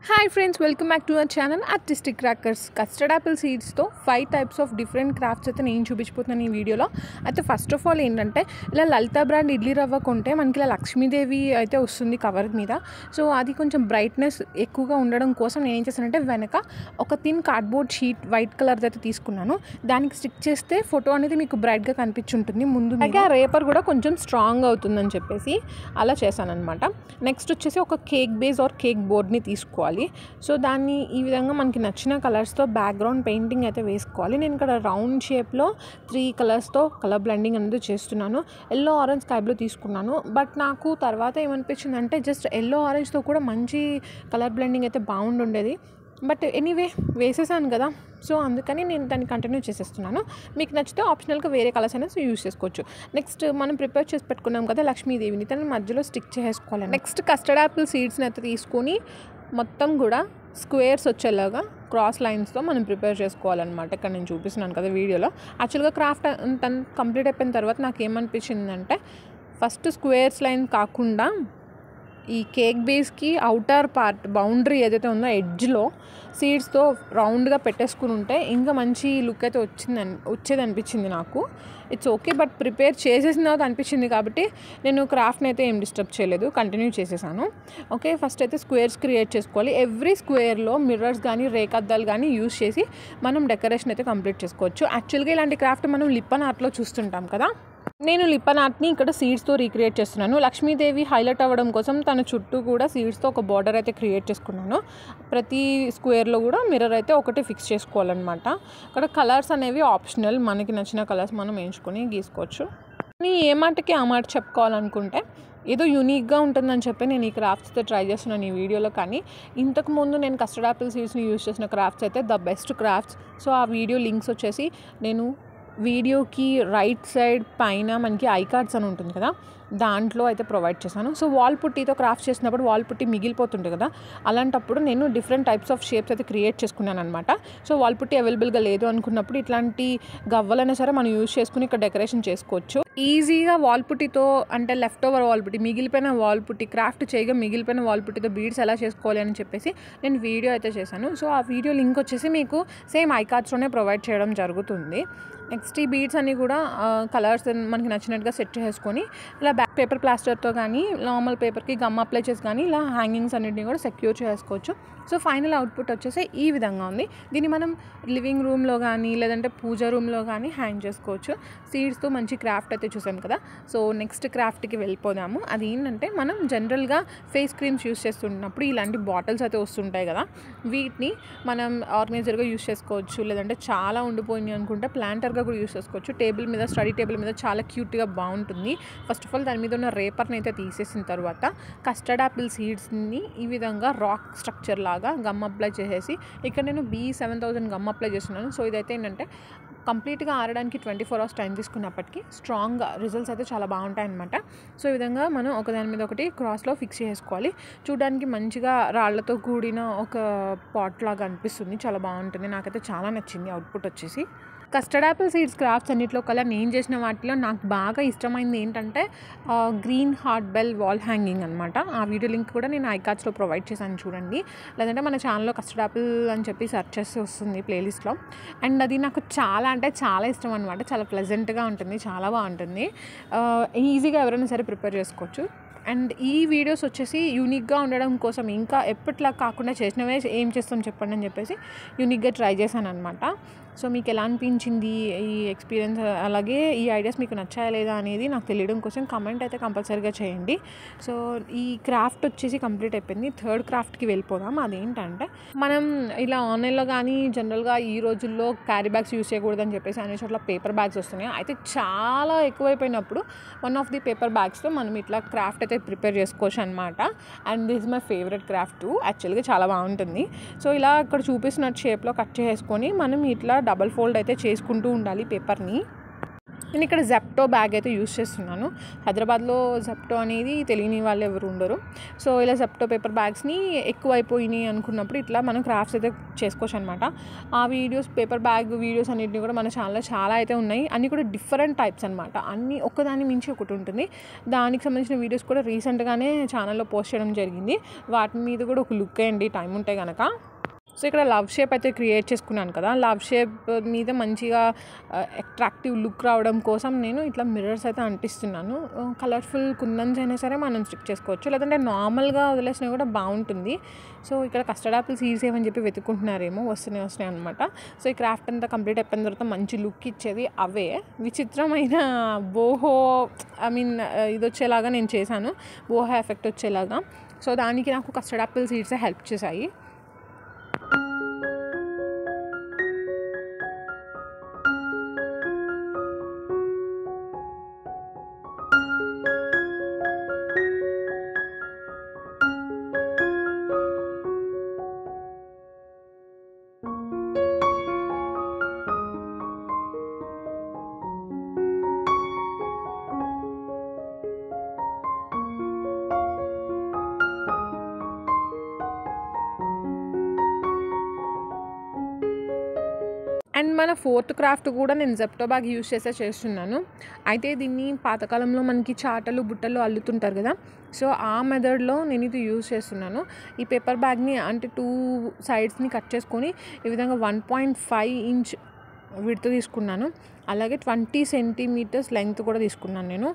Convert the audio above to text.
Hi friends, welcome back to our channel Artistic Crackers. Custard apple seeds తో 5 types of different crafts అయితే నేను చూపించబోతున్నాను ఈ వీడియోలో. అయితే ఫస్ట్ ఆఫ్ ఆల్ ఏంటంటే ఇలా లలిత బ్రాండ్ ఇడ్లీ రవ్వ కొంటే మనకి ఇలా లక్ష్మీదేవి అయితే వస్తుంది కవర్ మీద. సో అది కొంచెం బ్రైట్నెస్ ఎక్కువగా ఉండడం కోసం నేను ఏం చేశానంటే వెనక ఒక thin cardboard sheet white colour అయితే తీసుకున్నాను. దానికి స్టిక్ చేస్తే ఫోటో అనేది మీకు బ్రైట్గా కనిపించుంటుంది ముందు. అలాగే ఆ రేపర్ కూడా కొంచెం స్ట్రాంగ్ అవుతుందని చెప్పేసి అలా చేశానన్నమాట. నెక్స్ట్ వచ్చేసి ఒక కేక్ బేస్ ఆర్ కేక్ బోర్డ్ని తీసుకోవాలి. సో దాన్ని ఈ విధంగా మనకి నచ్చిన కలర్స్తో బ్యాక్గ్రౌండ్ పెయింటింగ్ అయితే వేసుకోవాలి. నేను ఇక్కడ రౌండ్ షేప్లో 3 కలర్స్తో కలర్ బ్లెండింగ్ అనేది చేస్తున్నాను. ఎల్లో ఆరెంజ్ స్కై బ్లూ తీసుకున్నాను. బట్ నాకు తర్వాత ఏమనిపించింది అంటే జస్ట్ ఎల్లో ఆరెంజ్తో కూడా మంచి కలర్ బ్లెండింగ్ అయితే బాగుండేది. బట్ ఎనీవే వేసేసాను కదా, సో అందుకని నేను దాన్ని కంటిన్యూ చేసేస్తున్నాను. మీకు నచ్చితే ఆప్షనల్గా వేరే కలర్స్ అనేది యూజ్ చేసుకోవచ్చు. నెక్స్ట్ మనం ప్రిపేర్ చేసి పెట్టుకున్నాం కదా లక్ష్మీదేవిని, తను మధ్యలో స్టిక్ చేసుకోవాలి. నెక్స్ట్ కస్టర్డ్ యాపిల్ సీడ్స్ని అయితే తీసుకొని మొత్తం కూడా స్క్వేర్స్ వచ్చేలాగా క్రాస్ లైన్స్తో మనం ప్రిపేర్ చేసుకోవాలన్నమాట. ఇక్కడ నేను చూపిస్తున్నాను కదా వీడియోలో. యాక్చువల్గా క్రాఫ్ట్ అంతా కంప్లీట్ అయిపోయిన తర్వాత నాకు ఏమనిపించిందంటే ఫస్ట్ స్క్వేర్స్ లైన్ కాకుండా ఈ కేక్ బేస్కి అవుటర్ పార్ట్ బౌండరీ ఏదైతే ఉందో ఎడ్జ్లో సీడ్స్తో రౌండ్గా పెట్టేసుకుని ఉంటే ఇంకా మంచి లుక్ అయితే వచ్చేది అనిపించింది నాకు. ఇట్స్ ఓకే, బట్ ప్రిపేర్ చేసేసిన తర్వాత అనిపించింది కాబట్టి నేను క్రాఫ్ట్ని అయితే ఏం డిస్టర్బ్ చేయలేదు, కంటిన్యూ చేసేసాను. ఓకే, ఫస్ట్ అయితే స్క్వేర్స్ క్రియేట్ చేసుకోవాలి. ఎవ్రీ స్క్వేర్లో మిర్రర్స్ కానీ రేఖద్దాలు కానీ యూజ్ చేసి మనం డెకరేషన్ అయితే కంప్లీట్ చేసుకోవచ్చు. యాక్చువల్గా ఇలాంటి క్రాఫ్ట్ మనం లిప్పన్ ఆర్ట్లో చూస్తుంటాం కదా, నేను లిప్పన్ ఆర్ట్ని ఇక్కడ సీడ్స్తో రీక్రియేట్ చేస్తున్నాను. లక్ష్మీదేవి హైలైట్ అవ్వడం కోసం తన చుట్టూ కూడా సీడ్స్తో ఒక బార్డర్ అయితే క్రియేట్ చేసుకున్నాను. ప్రతి స్క్వేర్లో కూడా మిర్రర్ అయితే ఒకటి ఫిక్స్ చేసుకోవాలన్నమాట. ఇక్కడ కలర్స్ అనేవి ఆప్షనల్, మనకి నచ్చిన కలర్స్ మనం ఎంచుకొని గీసుకోవచ్చు. నేను ఏ మాటకి ఆ మాట చెప్పుకోవాలనుకుంటే ఏదో యూనిక్గా ఉంటుందని చెప్పి నేను ఈ క్రాఫ్ట్స్ అయితే ట్రై చేస్తున్నాను ఈ వీడియోలో. కానీ ఇంతకుముందు నేను కస్టర్డ్ యాపిల్ సీడ్స్ని యూజ్ చేసిన క్రాఫ్ట్స్ అయితే ద బెస్ట్ క్రాఫ్ట్స్. సో ఆ వీడియో లింక్స్ వచ్చేసి నేను వీడియోకి రైట్ సైడ్ పైన మనకి ఐ కార్డ్స్ అని ఉంటుంది కదా, దాంట్లో అయితే ప్రొవైడ్ చేశాను. సో వాల్ పుట్టీతో క్రాఫ్ట్ చేసినప్పుడు వాల్ పుట్టి మిగిలిపోతుంటుంది కదా, అలాంటప్పుడు నేను డిఫరెంట్ టైప్స్ ఆఫ్ షేప్స్ అయితే క్రియేట్ చేసుకున్నాను అనమాట. సో వాల్ పుట్టి అవైలబుల్గా లేదు అనుకున్నప్పుడు ఇట్లాంటి గవ్వలైనా సరే మనం యూజ్ చేసుకుని ఇక్కడ డెకరేషన్ చేసుకోవచ్చు ఈజీగా. వాల్ పుట్టితో అంటే లెఫ్ట్ ఓవర్ వాల్ పుట్టి, మిగిలిపోయిన వాల్ పుట్టి, క్రాఫ్ట్ చేయగా మిగిలిపోయిన వాల్ పుట్టితో బీడ్స్ ఎలా చేసుకోవాలి అని చెప్పేసి నేను వీడియో అయితే చేశాను. సో ఆ వీడియో లింక్ వచ్చేసి మీకు సేమ్ ఐ కార్డ్స్లోనే ప్రొవైడ్ చేయడం జరుగుతుంది. నెక్స్ట్ ఈ బీడ్స్ అన్నీ కూడా కలర్స్ మనకి నచ్చినట్టుగా సెట్ చేసుకొని ఇలా బ్యాక్ పేపర్ ప్లాస్టర్తో కానీ నార్మల్ పేపర్కి గమ్ అప్లై చేసి కానీ ఇలా హ్యాంగింగ్స్ అన్నింటినీ కూడా సెక్యూర్ చేసుకోవచ్చు. సో ఫైనల్ అవుట్పుట్ వచ్చేసి ఈ విధంగా ఉంది. దీన్ని మనం లివింగ్ రూమ్లో కానీ లేదంటే పూజ రూమ్లో కానీ హ్యాంగ్ చేసుకోవచ్చు. సీడ్స్తో మంచి క్రాఫ్ట్ అయితే చూసాం కదా. సో నెక్స్ట్ క్రాఫ్ట్కి వెళ్ళిపోదాము. అది ఏంటంటే మనం జనరల్గా ఫేస్ క్రీమ్స్ యూస్ చేస్తున్నప్పుడు ఇలాంటి బాటిల్స్ అయితే వస్తుంటాయి కదా, వీటిని మనం ఆర్గనైజర్గా యూస్ చేసుకోవచ్చు. లేదంటే చాలా ఉండిపోయింది అనుకుంటే ప్లాంటర్గా కూడా యూస్ చేసుకోవచ్చు. టేబుల్ మీద, స్టడీ టేబుల్ మీద చాలా క్యూట్గా బాగుంటుంది. ఫస్ట్ ఆఫ్ ఆల్ దాని మీద ఉన్న రేపర్ని అయితే తీసేసిన తర్వాత కస్టర్డ్ యాపిల్ సీడ్స్ని ఈ విధంగా రాక్ స్ట్రక్చర్ లాగా గమ్ అప్లై చేసేసి ఇక్కడ నేను B7000 గమ్ అప్లై చేస్తున్నాను. సో ఇదైతే ఏంటంటే కంప్లీట్గా ఆరడానికి 24 hours టైం తీసుకున్నప్పటికీ స్ట్రాంగ్ రిజల్ట్స్ అయితే చాలా బాగుంటాయి అనమాట. సో ఈ విధంగా మనం ఒకదాని మీద ఒకటి క్రాస్లో ఫిక్స్ చేసుకోవాలి. చూడడానికి మంచిగా రాళ్లతో కూడిన ఒక పాట్ లాగా అనిపిస్తుంది, చాలా బాగుంటుంది. నాకైతే చాలా నచ్చింది అవుట్పుట్ వచ్చేసి. కస్టర్డ్ యాపిల్ సీడ్స్ క్రాఫ్ట్స్ అన్నింటిలో కల్లా నేను చేసిన వాటిలో నాకు బాగా ఇష్టమైంది ఏంటంటే green heart bell wall hanging అనమాట. ఆ వీడియో లింక్ కూడా నేను ఐ కార్డ్స్లో ప్రొవైడ్ చేశాను చూడండి. లేదంటే మన ఛానల్లో కస్టర్డ్ యాపిల్ అని చెప్పి సెర్చ్ చేస్తే వస్తుంది ప్లేలిస్ట్లో. అండ్ అది నాకు చాలా అంటే చాలా ఇష్టం అనమాట. చాలా ప్లెజెంట్గా ఉంటుంది, చాలా బాగుంటుంది. ఈజీగా ఎవరైనా సరే ప్రిపేర్ చేసుకోవచ్చు. అండ్ ఈ వీడియోస్ వచ్చేసి యూనిక్గా ఉండడం కోసం ఇంకా ఎప్పటిలా కాకుండా చేసినవే ఏం చేస్తాం చెప్పండి అని చెప్పేసి యూనిక్గా ట్రై చేశాను అనమాట. సో మీకు ఎలా అనిపించింది ఈ ఎక్స్పీరియన్స్, అలాగే ఈ ఐడియాస్ మీకు నచ్చాయా లేదా అనేది నాకు తెలియడం కోసం కమెంట్ అయితే కంపల్సరీగా చేయండి. సో ఈ క్రాఫ్ట్ వచ్చేసి కంప్లీట్ అయిపోయింది. థర్డ్ క్రాఫ్ట్కి వెళ్ళిపోదాం. అదేంటంటే మనం ఇలా ఆన్లైన్లో కానీ జనరల్గా ఈ రోజుల్లో క్యారీ బ్యాగ్స్ యూస్ చేయకూడదని చెప్పేసి అనే చోట్ల పేపర్ బ్యాగ్స్ వస్తున్నాయి. అయితే చాలా ఎక్కువైపోయినప్పుడు వన్ ఆఫ్ ది పేపర్ బ్యాగ్స్తో మనం ఇట్లా క్రాఫ్ట్ అయితే ప్రిపేర్ చేసుకోవచ్చు అనమాట. And this my favourite craft two. యాక్చువల్గా చాలా బాగుంటుంది. సో ఇలా ఇక్కడ చూపిస్తున్న షేప్లో కట్ చేసుకొని మనం ఇట్లా డబల్ ఫోల్డ్ అయితే చేసుకుంటూ ఉండాలి పేపర్ని. నేను ఇక్కడ జెప్టో బ్యాగ్ అయితే యూస్ చేస్తున్నాను. హైదరాబాద్లో జెప్టో అనేది తెలియని వాళ్ళు ఎవరు ఉండరు. సో ఇలా జెప్టో పేపర్ బ్యాగ్స్ని ఎక్కువైపోయినాయి అనుకున్నప్పుడు ఇట్లా మనం క్రాఫ్ట్స్ అయితే చేసుకోవచ్చు అనమాట. ఆ వీడియోస్, పేపర్ బ్యాగ్ వీడియోస్ అన్నింటినీ కూడా మన ఛానల్లో చాలా అయితే ఉన్నాయి. అన్నీ కూడా డిఫరెంట్ టైప్స్ అనమాట. అన్నీ ఒక్కదాని మించి ఒకటి ఉంటుంది. దానికి సంబంధించిన వీడియోస్ కూడా రీసెంట్గానే ఛానల్లో పోస్ట్ చేయడం జరిగింది. వాటి మీద కూడా ఒక లుక్ వేయండి టైం ఉంటే కనుక. సో ఇక్కడ లవ్ షేప్ అయితే క్రియేట్ చేసుకున్నాను కదా. లవ్ షేప్ మీద మంచిగా అట్రాక్టివ్ లుక్ రావడం కోసం నేను ఇట్లా మిర్రర్స్ అయితే అంటిస్తున్నాను. కలర్ఫుల్ కుందన్స్ అయినా సరే మనం స్టిక్ చేసుకోవచ్చు, లేదంటే నార్మల్గా వదిలేసినా కూడా బాగుంటుంది. సో ఇక్కడ కస్టర్డ్ యాపిల్ సీడ్స్ ఏమని చెప్పి వెతుక్కుంటున్నారేమో, వస్తున్నాయి అనమాట. సో ఈ క్రాఫ్ట్ అంతా కంప్లీట్ అయిపోయిన తర్వాత మంచి లుక్ ఇచ్చేది అవే. విచిత్రమైన బోహో ఇది వచ్చేలాగా నేను చేశాను, బోహో ఎఫెక్ట్ వచ్చేలాగా. సో దానికి నాకు కస్టర్డ్ యాపిల్ సీడ్సే హెల్ప్ చేశాయి. అండ్ మన ఫోర్త్ క్రాఫ్ట్ కూడా నేను జెప్టో బ్యాగ్ యూస్ చేస్తున్నాను. అయితే దీన్ని పాతకాలంలో మనకి చాటలు బుట్టలు అల్లుతుంటారు కదా. సో ఆ మెథడ్లో నేను ఇది యూస్ చేస్తున్నాను. ఈ పేపర్ బ్యాగ్ని అంటే 2 సైడ్స్ని కట్ చేసుకొని ఈ విధంగా 1.5 ఇంచ్ విడ్త్ తీసుకున్నాను. అలాగే 20 సెంటీమీటర్స్ లెంగ్త్ కూడా తీసుకున్నాను నేను.